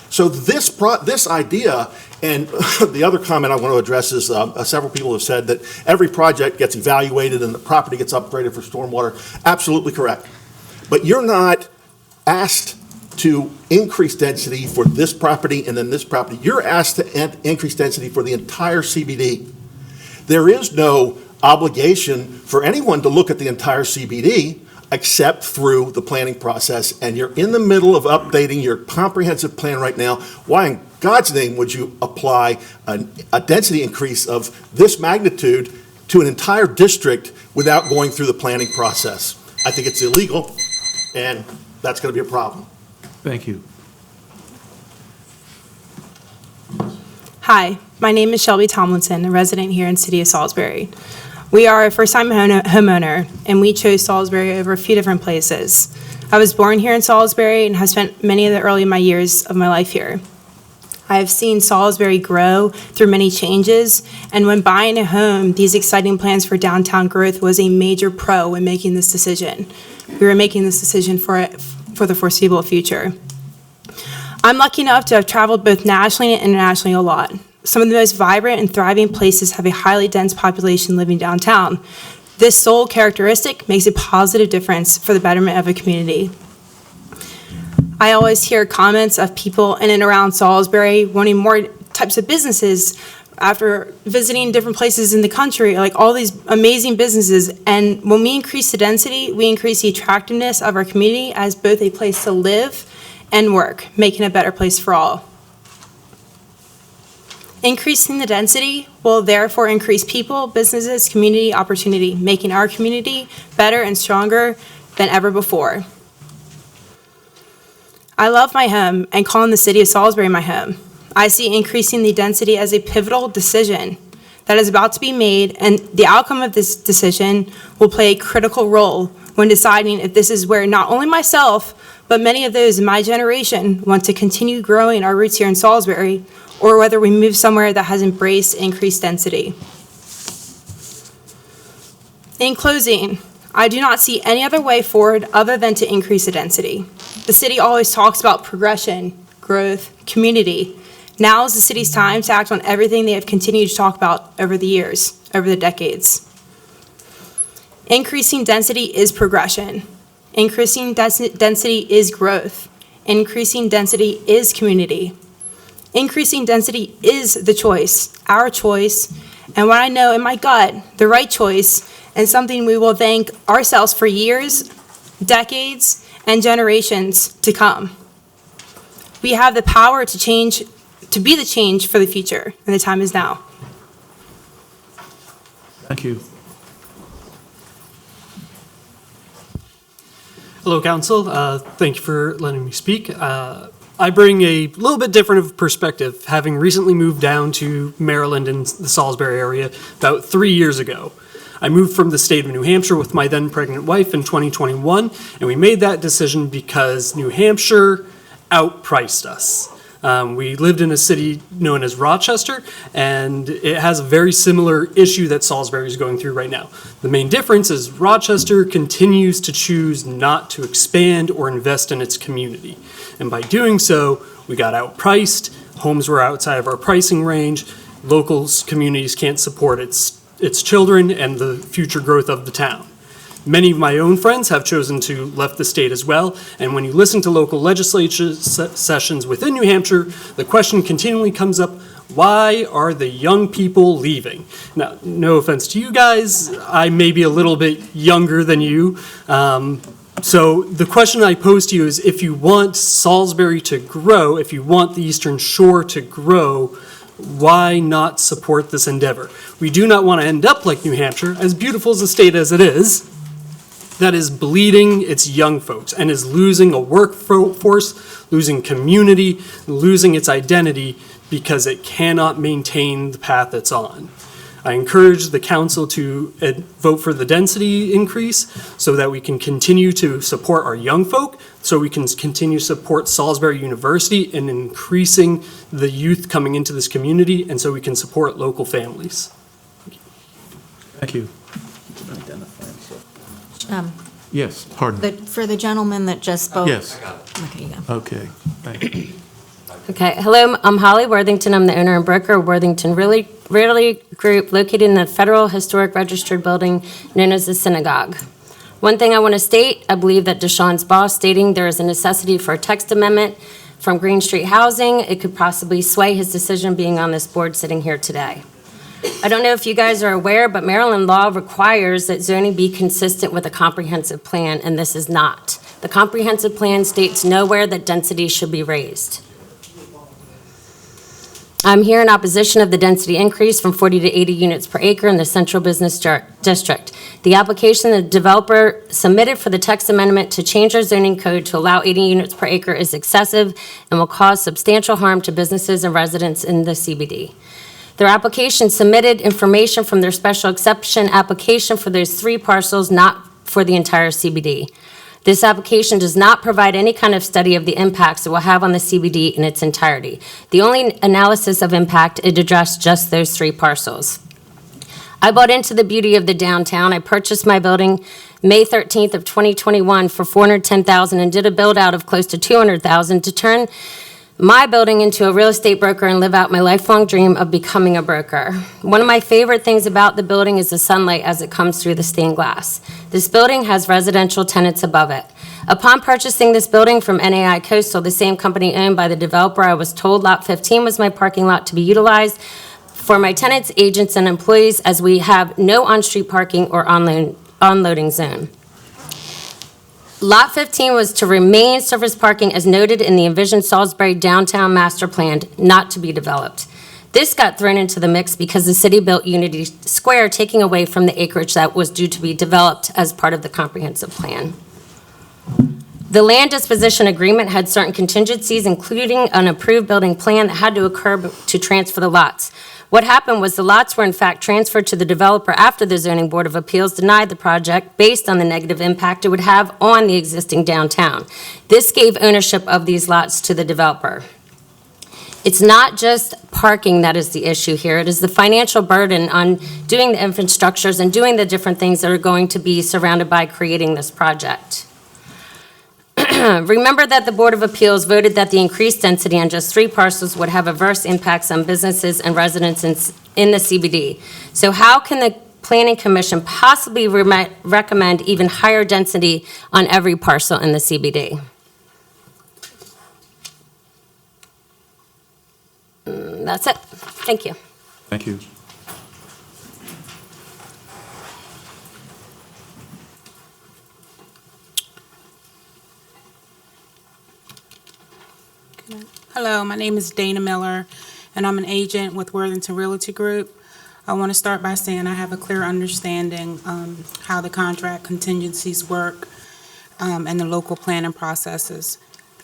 So this idea, and the other comment I want to address is several people have said that every project gets evaluated and the property gets upgraded for stormwater. Absolutely correct. But you're not asked to increase density for this property and then this property. You're asked to increase density for the entire CBD. There is no obligation for anyone to look at the entire CBD except through the planning process, and you're in the middle of updating your comprehensive plan right now. Why in God's name would you apply a density increase of this magnitude to an entire district without going through the planning process? I think it's illegal, and that's going to be a problem. Thank you. Hi, my name is Shelby Tomlinson, a resident here in City of Salisbury. We are a first-time homeowner, and we chose Salisbury over a few different places. I was born here in Salisbury and have spent many of the early years of my life here. I have seen Salisbury grow through many changes, and when buying a home, these exciting plans for downtown growth was a major pro when making this decision. We were making this decision for the foreseeable future. I'm lucky enough to have traveled both nationally and internationally a lot. Some of the most vibrant and thriving places have a highly dense population living downtown. This sole characteristic makes a positive difference for the betterment of a community. I always hear comments of people in and around Salisbury wanting more types of businesses after visiting different places in the country, like all these amazing businesses. And when we increase the density, we increase the attractiveness of our community as both a place to live and work, making a better place for all. Increasing the density will therefore increase people, businesses, community opportunity, making our community better and stronger than ever before. I love my home and calling the city of Salisbury my home. I see increasing the density as a pivotal decision that is about to be made, and the outcome of this decision will play a critical role when deciding if this is where not only myself, but many of those in my generation want to continue growing our roots here in Salisbury, or whether we move somewhere that has embraced increased density. In closing, I do not see any other way forward other than to increase the density. The city always talks about progression, growth, community. Now is the city's time to act on everything they have continued to talk about over the years, over the decades. Increasing density is progression. Increasing density is growth. Increasing density is community. Increasing density is the choice, our choice, and what I know in my gut, the right choice, and something we will thank ourselves for years, decades, and generations to come. We have the power to change, to be the change for the future, and the time is now. Thank you. Hello, Council. Thank you for letting me speak. I bring a little bit different of perspective, having recently moved down to Maryland and the Salisbury area about 3 years ago. I moved from the state of New Hampshire with my then pregnant wife in 2021, and we made that decision because New Hampshire outpriced us. We lived in a city known as Rochester, and it has a very similar issue that Salisbury is going through right now. The main difference is Rochester continues to choose not to expand or invest in its community. And by doing so, we got outpriced, homes were outside of our pricing range, local communities can't support its children and the future growth of the town. Many of my own friends have chosen to left the state as well, and when you listen to local legislature sessions within New Hampshire, the question continually comes up, why are the young people leaving? Now, no offense to you guys, I may be a little bit younger than you, so the question I pose to you is, if you want Salisbury to grow, if you want the Eastern Shore to grow, why not support this endeavor? We do not want to end up like New Hampshire, as beautiful as a state as it is, that is bleeding its young folks and is losing a workforce, losing community, losing its identity because it cannot maintain the path it's on. I encourage the council to vote for the density increase so that we can continue to support our young folk, so we can continue to support Salisbury University in increasing the youth coming into this community, and so we can support local families. Thank you. Yes, For pardon. the gentleman that just spoke. Yes. Okay, you go. Okay, thank you. Okay, hello, I'm Holly Worthington. I'm the owner and broker of Worthington Realty Group located in the Federal Historic Registered Building known as the Synagogue. One thing I want to state, I believe that Deshawn's boss stating there is a necessity for a text amendment from Green Street Housing. It could possibly sway his decision being on this board sitting here today. I don't know if you guys are aware, but Maryland law requires that zoning be consistent with a comprehensive plan, and this is not. The comprehensive plan states nowhere that density should be raised. I'm here in opposition of the density increase from 40 to 80 units per acre in the central business district. The application the developer submitted for the text amendment to change our zoning code to allow 80 units per acre is excessive and will cause substantial harm to businesses and residents in the CBD. Their application submitted information from their special exception application for those 3 parcels, not for the entire CBD. This application does not provide any kind of study of the impacts it will have on the CBD in its entirety. The only analysis of impact, it addressed just those 3 parcels. I bought into the beauty of the downtown. I purchased my building May 13th of 2021 for $410,000 and did a build out of close to $200,000 to turn my building into a real estate broker and live out my lifelong dream of becoming a broker. One of my favorite things about the building is the sunlight as it comes through the stained glass. This building has residential tenants above it. Upon purchasing this building from NAI Coastal, the same company owned by the developer, I was told Lot 15 was my parking lot to be utilized for my tenants, agents, and employees, as we have no on-street parking or unloading zone. Lot 15 was to remain surface parking as noted in the envisioned Salisbury Downtown Master Plan, not to be developed. This got thrown into the mix because the city built Unity Square, taking away from the acreage that was due to be developed as part of the comprehensive plan. The land disposition agreement had certain contingencies, including an approved building plan that had to occur to transfer the lots. What happened was the lots were in fact transferred to the developer after the Zoning Board of Appeals denied the project based on the negative impact it would have on the existing downtown. This gave ownership of these lots to the developer. It's not just parking that is the issue here. It is the financial burden on doing the infrastructures and doing the different things that are going to be surrounded by creating this project. Remember that the Board of Appeals voted that the increased density on just 3 parcels would have adverse impacts on businesses and residents in the CBD. So how can the Planning Commission possibly recommend even higher density on every parcel in the CBD? That's it. Thank you. Thank you. Hello, my name is Dana Miller, and I'm an agent with Worthington Realty Group. I want to start by saying I have a clear understanding how the contract contingencies work and the local planning processes.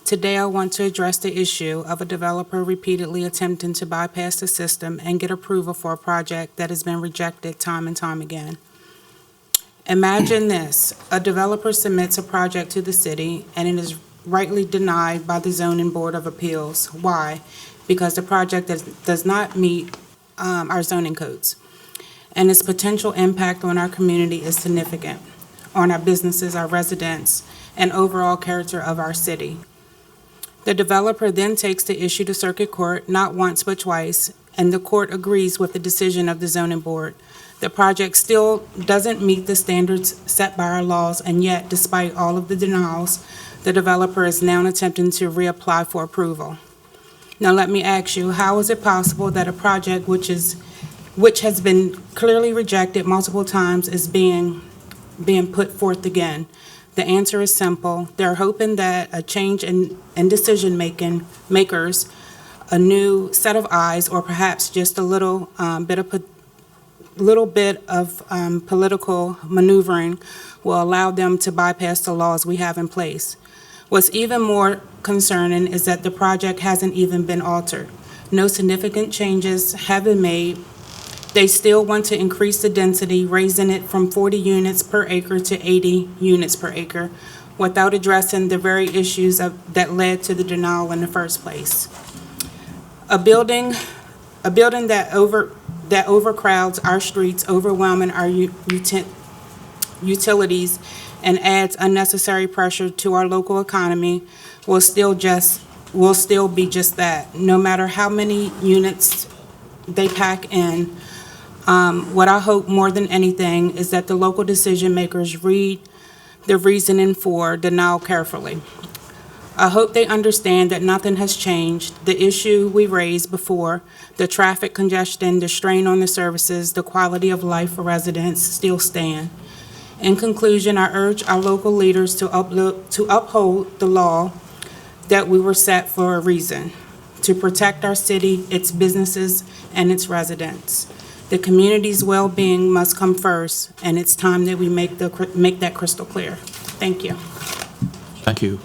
Today, I want to address the issue of a developer repeatedly attempting to bypass the system and get approval for a project that has been rejected time and time again. Imagine this: a developer submits a project to the city and it is rightly denied by the Zoning Board of Appeals. Why? Because the project does not meet our zoning codes, and its potential impact on our community is significant, on our businesses, our residents, and overall character of our city. The developer then takes the issue to circuit court, not once but twice, and the court agrees with the decision of the zoning board. The project still doesn't meet the standards set by our laws, and yet, despite all of the denials, the developer is now attempting to reapply for approval. Now let me ask you, how is it possible that a project which has been clearly rejected multiple times is being put forth again? The answer is simple. They're hoping that a change in decision makers, a new set of eyes, or perhaps just a little bit of political maneuvering will allow them to bypass the laws we have in place. What's even more concerning is that the project hasn't even been altered. No significant changes have been made. They still want to increase the density, raising it from 40 units per acre to 80 units per acre, without addressing the very issues that led to the denial in the first place. A building that overcrowds our streets, overwhelming our utilities, and adds unnecessary pressure to our local economy will still be just that. No matter how many units they pack in, what I hope more than anything is that the local decision makers read the reasoning for denial carefully. I hope they understand that nothing has changed. The issue we raised before, the traffic congestion, the strain on the services, the quality of life for residents still stand. In conclusion, I urge our local leaders to uphold the law that we were set for a reason, to protect our city, its businesses, and its residents. The community's well-being must come first, and it's time that we make that crystal clear. Thank you. Thank you.